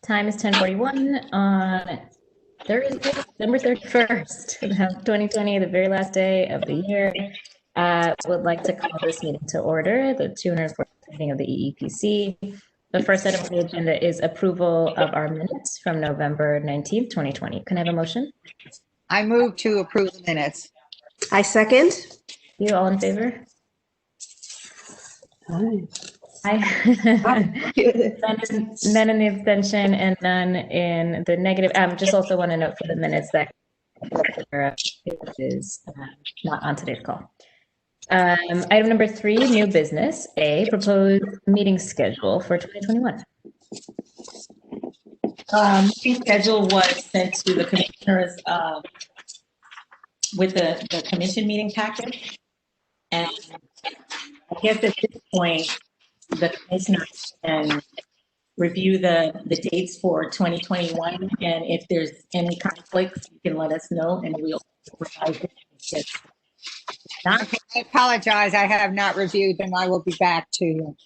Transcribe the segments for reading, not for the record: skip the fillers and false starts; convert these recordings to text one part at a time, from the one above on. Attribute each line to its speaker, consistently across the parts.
Speaker 1: Time is 10:41 on Thursday, December 31st, 2020, the very last day of the year. Would like to call this meeting to order, the 204th meeting of the EEPC. The first item on the agenda is approval of our minutes from November 19th, 2020. Can I have a motion?
Speaker 2: I move to approve the minutes.
Speaker 3: I second.
Speaker 1: You all in favor?
Speaker 3: Aye.
Speaker 1: None in the abstention and none in the negative. Just also want to note for the minutes that is not on today's call. Item number 3, new business. A, proposed meeting schedule for 2021.
Speaker 4: Meeting schedule was sent to the commissioners with the commission meeting package. And I guess at this point, the commissioners can review the dates for 2021. And if there's any conflicts, you can let us know and we'll revise it.
Speaker 2: I apologize. I have not reviewed them. I will be back to you.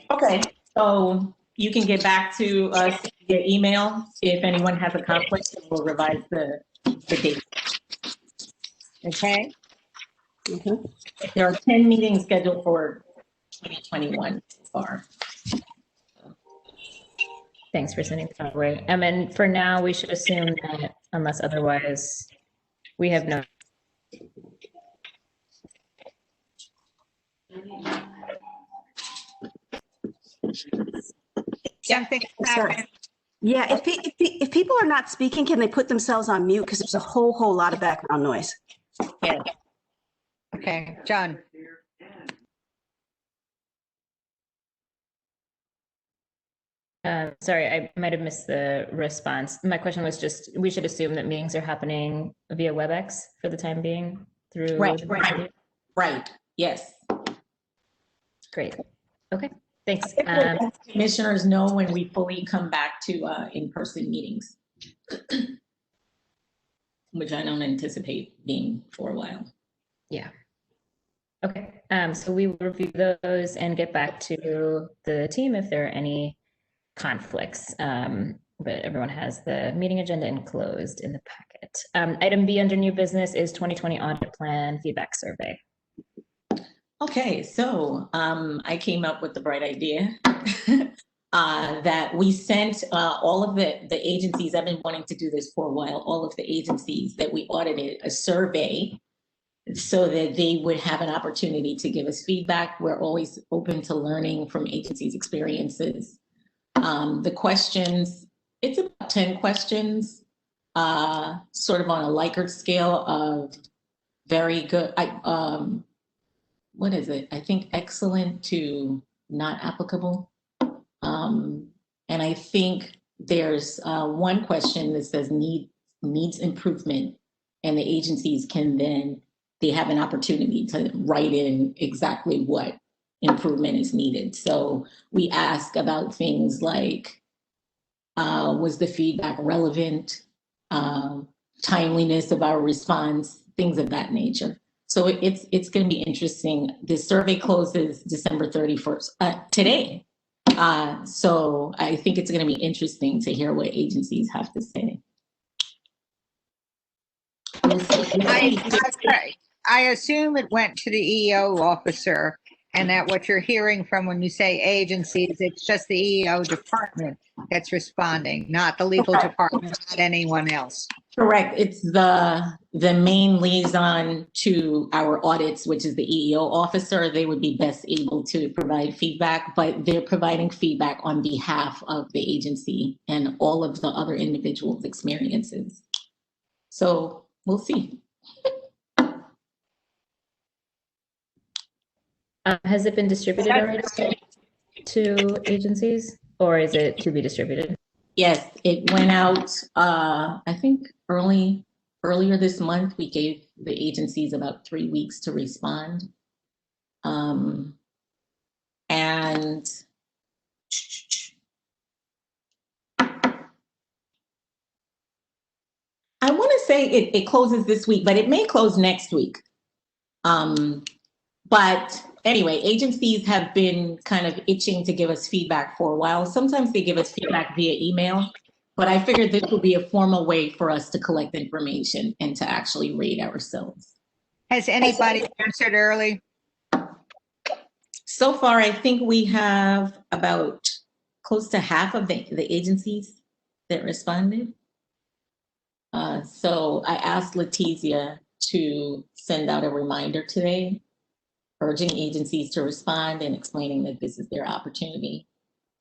Speaker 4: Okay, so you can get back to us via email if anyone has a conflict, and we'll revise the date.
Speaker 2: Okay.
Speaker 4: There are 10 meetings scheduled for 2021 so far.
Speaker 1: Thanks for sending that away. And for now, we should assume that unless otherwise, we have no.
Speaker 2: Something happened.
Speaker 3: Yeah, if people are not speaking, can they put themselves on mute? Because there's a whole lot of background noise.
Speaker 2: Yeah. Okay, John.
Speaker 1: Sorry, I might have missed the response. My question was just, we should assume that meetings are happening via WebEx for the time being through.
Speaker 4: Right. Yes.
Speaker 1: Great. Okay. Thanks.
Speaker 4: Commissioners know when we fully come back to in-person meetings, which I don't anticipate being for a while.
Speaker 1: Yeah. Okay. So we will review those and get back to the team if there are any conflicts. But everyone has the meeting agenda enclosed in the packet. Item B under new business is 2020 audit plan feedback survey.
Speaker 4: Okay, so I came up with the bright idea that we sent all of the agencies, I've been wanting to do this for a while, all of the agencies that we audited a survey so that they would have an opportunity to give us feedback. We're always open to learning from agencies' experiences. The questions, it's about 10 questions, sort of on a Likert scale of very good. What is it? I think excellent to not applicable. And I think there's one question that says needs improvement, and the agencies can then, they have an opportunity to write in exactly what improvement is needed. So we ask about things like, was the feedback relevant, timeliness of our response, things of that nature. So it's going to be interesting. The survey closes December 31st, today. So I think it's going to be interesting to hear what agencies have to say.
Speaker 2: I assume it went to the EEO officer, and that what you're hearing from when you say agencies, it's just the EEO department that's responding, not the legal department, not anyone else.
Speaker 4: Correct. It's the main liaison to our audits, which is the EEO officer. They would be best able to provide feedback, but they're providing feedback on behalf of the agency and all of the other individuals' experiences. So we'll see.
Speaker 1: Has it been distributed already to agencies, or is it to be distributed?
Speaker 4: Yes, it went out, I think earlier this month. We gave the agencies about 3 weeks to respond. And I want to say it closes this week, but it may close next week. But anyway, agencies have been kind of itching to give us feedback for a while. Sometimes they give us feedback via email, but I figured this would be a formal way for us to collect information and to actually rate ourselves.
Speaker 2: Has anybody answered early?
Speaker 4: So far, I think we have about close to half of the agencies that responded. So I asked Letizia to send out a reminder today, urging agencies to respond and explaining that this is their opportunity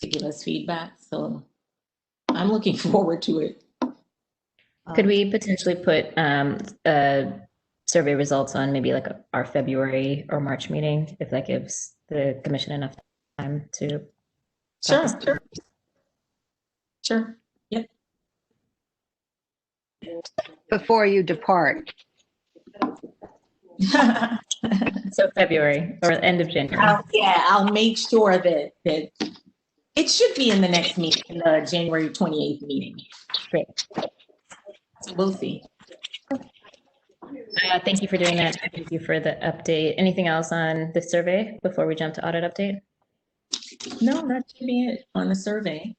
Speaker 4: to give us feedback. So I'm looking forward to it.
Speaker 1: Could we potentially put survey results on maybe like our February or March meeting, if that gives the commission enough time to?
Speaker 4: Sure, sure. Yep.
Speaker 2: Before you depart.
Speaker 1: So February or end of January.
Speaker 4: Yeah, I'll make sure that it should be in the next meeting, the January 28th meeting.
Speaker 1: Great.
Speaker 4: So we'll see.
Speaker 1: Thank you for doing that. Thank you for the update. Anything else on the survey before we jump to audit update?
Speaker 4: No, that should be it on the survey.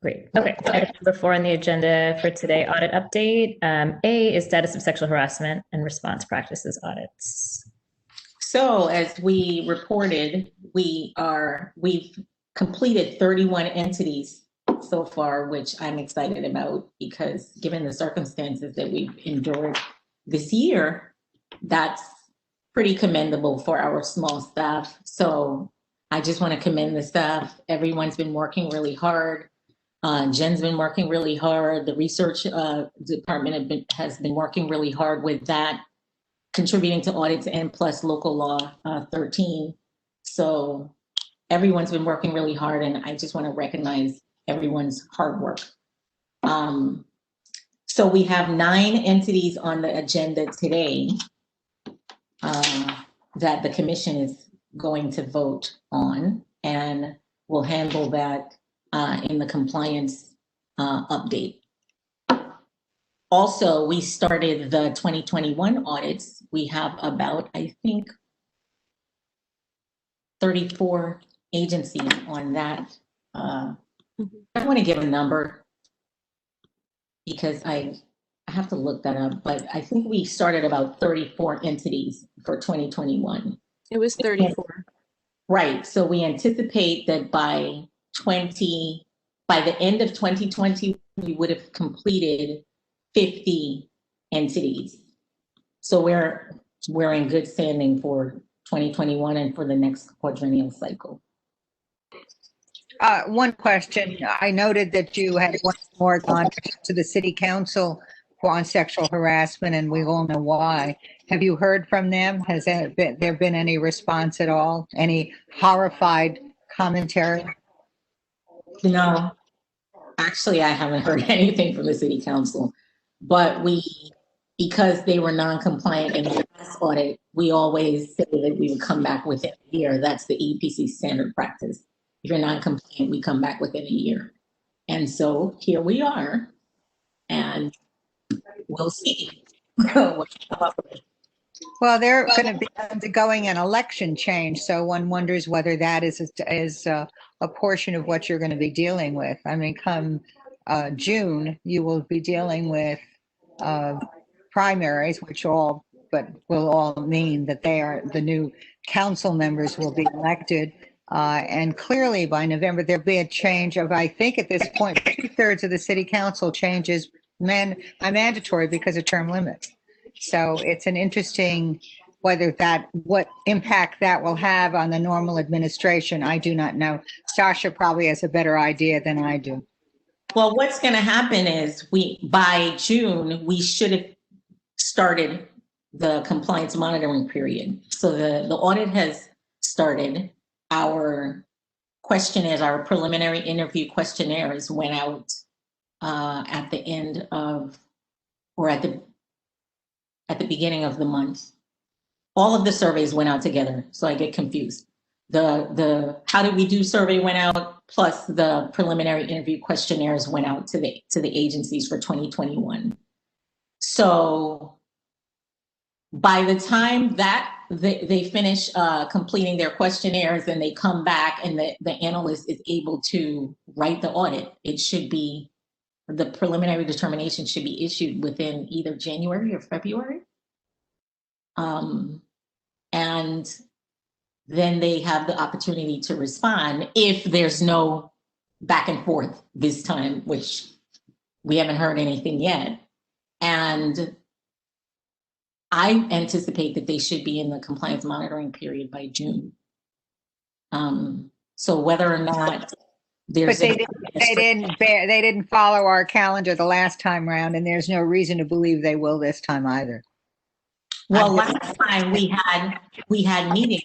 Speaker 1: Great. Okay. So item number 4 on the agenda for today, audit update. A is status of sexual harassment and response practices audits.
Speaker 4: So as we reported, we've completed 31 entities so far, which I'm excited about because given the circumstances that we've endured this year, that's pretty commendable for our small staff. So I just want to commend the staff. Everyone's been working really hard. Jen's been working really hard. The research department has been working really hard with that, contributing to audits and plus local law 13. So everyone's been working really hard, and I just want to recognize everyone's hard work. So we have 9 entities on the agenda today that the commission is going to vote on, and we'll handle that in the compliance update. Also, we started the 2021 audits. We have about, I think, 34 agencies on that. I don't want to give a number because I have to look that up, but I think we started about 34 entities for 2021.
Speaker 3: It was 34.
Speaker 4: Right. So we anticipate that by the end of 2020, we would have completed 50 entities. So we're in good standing for 2021 and for the next quadrennial cycle.
Speaker 2: One question. I noted that you had one more gone to the city council on sexual harassment, and we all know why. Have you heard from them? Has there been any response at all? Any horrified commentary?
Speaker 4: No, actually, I haven't heard anything from the city council, but because they were non-compliant in the last audit, we always say that we would come back within a year. That's the EPC standard practice. If you're non-compliant, we come back within a year. And so here we are, and we'll see what we come up with.
Speaker 2: Well, they're going to be undergoing an election change, so one wonders whether that is a portion of what you're going to be dealing with. I mean, come June, you will be dealing with primaries, which will all mean that the new council members will be elected. And clearly by November, there'll be a change of, I think at this point, 2/3 of the city council changes are mandatory because of term limits. So it's an interesting, what impact that will have on the normal administration, I do not know. Sasha probably has a better idea than I do.
Speaker 4: Well, what's going to happen is by June, we should have started the compliance monitoring period. So the audit has started. Our questionnaires, our preliminary interview questionnaires went out at the end of, or at the beginning of the month. All of the surveys went out together, so I get confused. The how did we do survey went out, plus the preliminary interview questionnaires went out to the agencies for 2021. So by the time that they finish completing their questionnaires and they come back and the analyst is able to write the audit, it should be, the preliminary determination should be issued within either January or February. And then they have the opportunity to respond if there's no back and forth this time, which we haven't heard anything yet. And I anticipate that they should be in the compliance monitoring period by June. So whether or not there's
Speaker 2: But they didn't follow our calendar the last time round, and there's no reason to believe they will this time either.
Speaker 4: well, last time we had meetings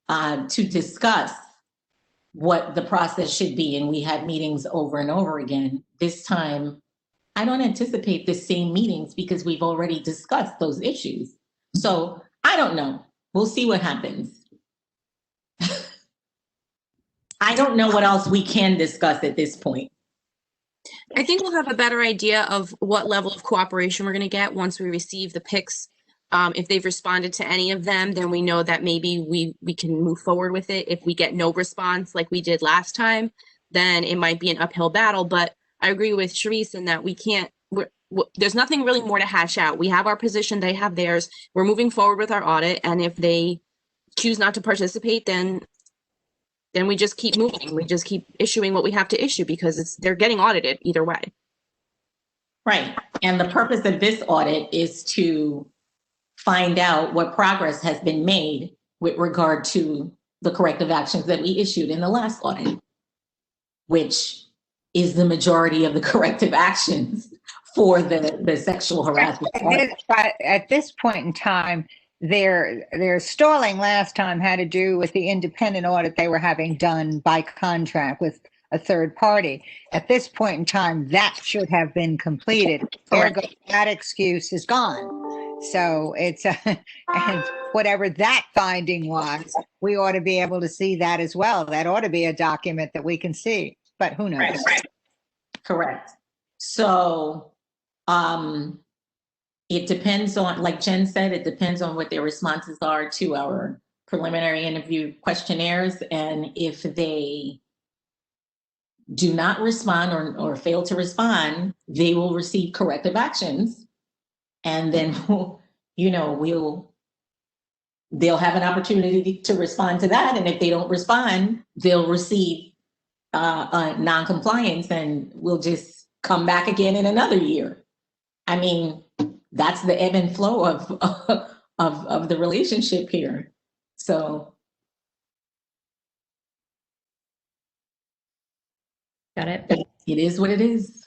Speaker 4: to discuss what the process should be, and we had meetings over and over again. This time, I don't anticipate the same meetings because we've already discussed those issues. So I don't know. We'll see what happens. I don't know what else we can discuss at this point.
Speaker 5: I think we'll have a better idea of what level of cooperation we're going to get once we receive the PICs. If they've responded to any of them, then we know that maybe we can move forward with it. If we get no response like we did last time, then it might be an uphill battle. But I agree with Sharice in that we can't, there's nothing really more to hash out. We have our position, they have theirs. We're moving forward with our audit. And if they choose not to participate, then we just keep moving. We just keep issuing what we have to issue because they're getting audited either way.
Speaker 4: Right. And the purpose of this audit is to find out what progress has been made with regard to the corrective actions that we issued in the last audit, which is the majority of the corrective actions for the sexual harassment.
Speaker 2: But at this point in time, their stalling last time had to do with the independent audit they were having done by contract with a third party. At this point in time, that should have been completed. Ergo, that excuse is gone. So it's, and whatever that finding was, we ought to be able to see that as well. That ought to be a document that we can see, but who knows?
Speaker 4: Correct. So, it depends on, like Jen said, it depends on what their responses are to our preliminary interview questionnaires. And if they do not respond or fail to respond, they will receive corrective actions. And then, they'll have an opportunity to respond to that. And if they don't respond, they'll receive non-compliance, and we'll just come back again in another year. I mean, that's the ebb and flow of the relationship here. So.
Speaker 1: Got it.
Speaker 4: It is what it is.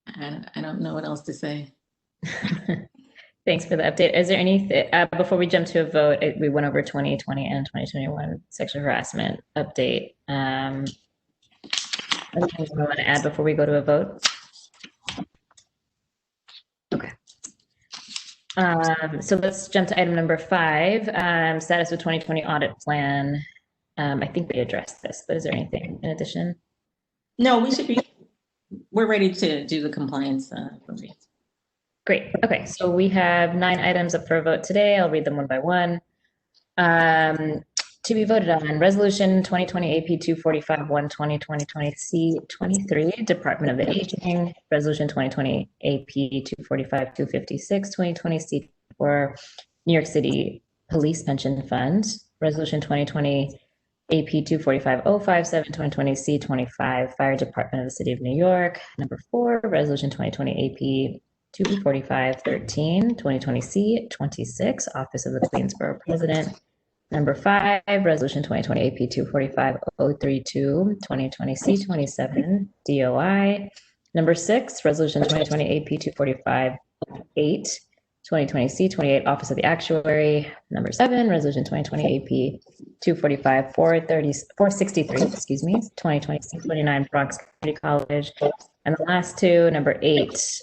Speaker 4: I don't know what else to say.
Speaker 1: Thanks for the update. Is there anything, before we jump to a vote, we went over 2020 and 2021 sexual harassment update. Anything you want to add before we go to a vote? Okay. So let's jump to item number 5, status of 2020 audit plan. I think we addressed this, but is there anything in addition?
Speaker 4: No, we're ready to do the compliance review.
Speaker 1: Great. Okay, so we have 9 items up for a vote today. I'll read them one by one. To be voted on, Resolution 2020 AP 245-1 2020 C23, Department of the Aging. Resolution 2020 AP 245-256 2020 C4, New York City Police Pension Fund. Resolution 2020 AP 245-057 2020 C25, Fire Department of the City of New York. Number 4, Resolution 2020 AP 245-13 2020 C26, Office of the Queensborough President. Number 5, Resolution 2020 AP 245-032 2020 C27, DOI. Number 6, Resolution 2020 AP 245-8 2020 C28, Office of the Actuary. Number 7, Resolution 2020 AP 463, 2020 C29, Bronx Community College. And the last 2, number 8,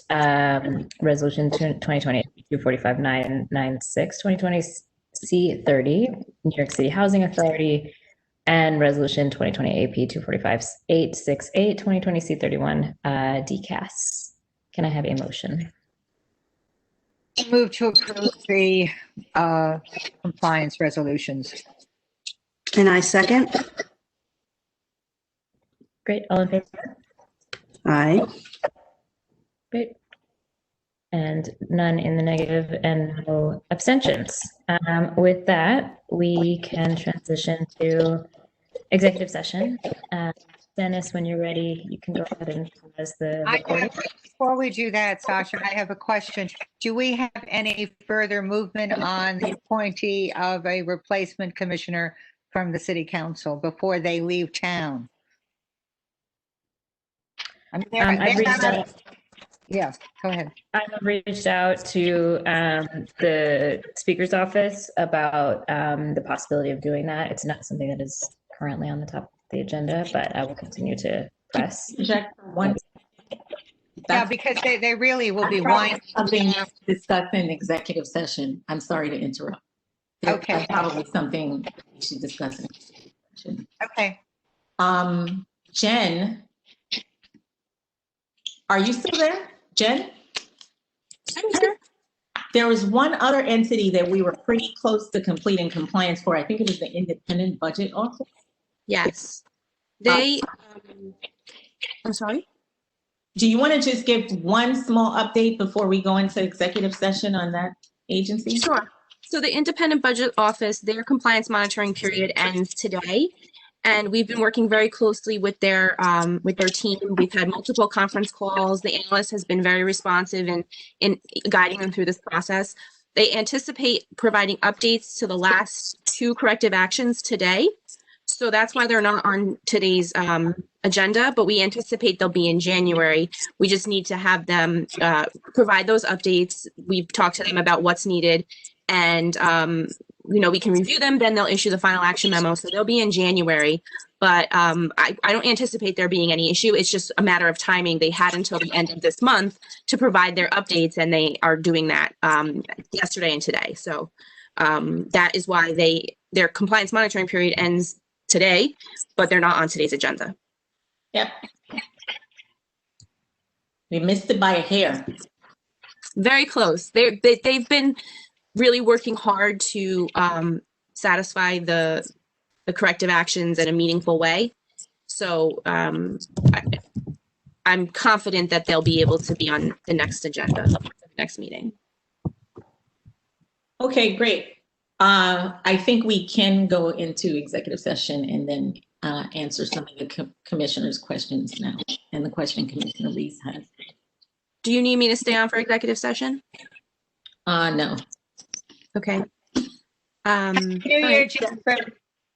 Speaker 1: Resolution 2020 245-996 2020 C30, New York City Housing Authority, and Resolution 2020 AP 245-868 2020 C31, DCAS. Can I have a motion?
Speaker 2: Move to approve the compliance resolutions.
Speaker 3: And I second.
Speaker 1: Great, all in favor?
Speaker 3: Aye.
Speaker 1: Great. And none in the negative and no abstentions. With that, we can transition to executive session. Dennis, when you're ready, you can go ahead and pause the recording.
Speaker 2: Before we do that, Sasha, I have a question. Do we have any further movement on the appointee of a replacement commissioner from the city council before they leave town? I mean,
Speaker 1: I've reached out.
Speaker 2: Yeah, go ahead.
Speaker 1: I have reached out to the speaker's office about the possibility of doing that. It's not something that is currently on the top of the agenda, but I will continue to press.
Speaker 4: Jack, one.
Speaker 2: Yeah,
Speaker 4: That's
Speaker 2: because they really will be
Speaker 4: probably
Speaker 2: winding.
Speaker 4: something to discuss in executive session. I'm sorry to interrupt.
Speaker 2: Okay.
Speaker 4: That's probably something we should discuss in executive session.
Speaker 2: Okay.
Speaker 4: Jen, are you still there? Jen?
Speaker 5: I'm here.
Speaker 4: There was one other entity that we were pretty close to completing compliance for. I think it was the Independent Budget Office.
Speaker 5: Yes. They, I'm sorry?
Speaker 4: Do you want to just give one small update before we go into executive session on that agency?
Speaker 5: Sure. So the Independent Budget Office, their compliance monitoring period ends today. And we've been working very closely with their team. We've had multiple conference calls. The analyst has been very responsive in guiding them through this process. They anticipate providing updates to the last 2 corrective actions today. So that's why they're not on today's agenda, but we anticipate they'll be in January. We just need to have them provide those updates. We've talked to them about what's needed, and we can review them, then they'll issue the final action memo. So they'll be in January, but I don't anticipate there being any issue. It's just a matter of timing. They had until the end of this month to provide their updates, and they are doing that yesterday and today. So that is why their compliance monitoring period ends today, but they're not on today's agenda.
Speaker 4: Yep. We missed it by a hair.
Speaker 5: Very close. They've been really working hard to satisfy the corrective actions in a meaningful way. So I'm confident that they'll be able to be on the next agenda, the next meeting.
Speaker 4: Okay, great. I think we can go into executive session and then answer some of the commissioner's questions now, and the question Commissioner Reese has.
Speaker 5: Do you need me to stay on for executive session?
Speaker 4: No.
Speaker 5: Okay.
Speaker 2: New Year, Jennifer.